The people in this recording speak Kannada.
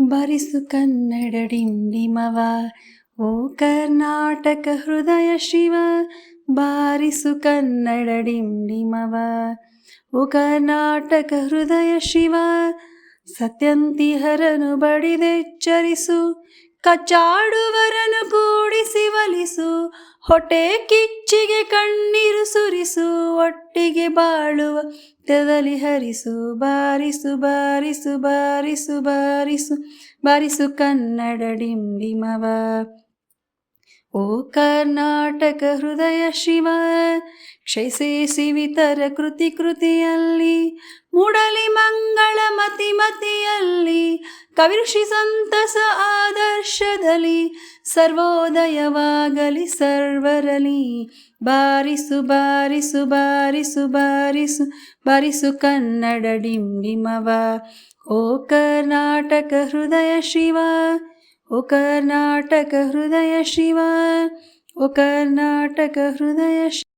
ಬಾರಿಸು ಕನ್ನಡ ಡಿಂಡಿಮವ, ಓ ಕರ್ನಾಟಕ ಹೃದಯ ಶಿವ. ಬಾರಿಸು ಕನ್ನಡ ಡಿಂಡಿಮವ, ಓ ಕರ್ನಾಟಕ ಹೃದಯ ಶಿವ. ಸತ್ಯಂತಿಹರನು ಬಡಿದೆಚ್ಚರಿಸು, ಕಚ್ಚಾಡುವರನು ಕೂಡಿಸಿ ಒಲಿಸು. ಹೊಟ್ಟೆ ಕಿಚ್ಚಿಗೆ ಕಣ್ಣೀರು ಸುರಿಸು, ಒಟ್ಟಿಗೆ ಬಾಳುವ ತೆದಲಿ ಹರಿಸು. ಬಾರಿಸು ಬಾರಿಸು ಬಾರಿಸು ಬಾರಿಸು ಬಾರಿಸು ಕನ್ನಡ ಡಿಂಡಿಮವ, ಓ ಕರ್ನಾಟಕ ಹೃದಯ ಶಿವ. ಕ್ಷಯಿಸಿ ವಿತರ ಕೃತಿಯಲ್ಲಿ, ಮೂಡಲಿ ಮಂಗಳ ಮತಿಯಲ್ಲಿ. ಕವಿಋಷಿ ಸಂತಸ ಆದರ್ಶದಲ್ಲಿ, ಸರ್ವೋದಯವಾಗಲಿ ಸರ್ವರಲಿ. ಬಾರಿಸು ಬಾರಿಸು ಬಾರಿಸು ಬಾರಿಸು ಬಾರಿಸು ಕನ್ನಡ ಡಿಂಡಿಮವ, ಓ ಕರ್ನಾಟಕ ಹೃದಯ ಶಿವ. ಓ ಕರ್ನಾಟಕ ಹೃದಯ ಶಿವ, ಓ ಕರ್ನಾಟಕ ಹೃದಯ ಶಿವ.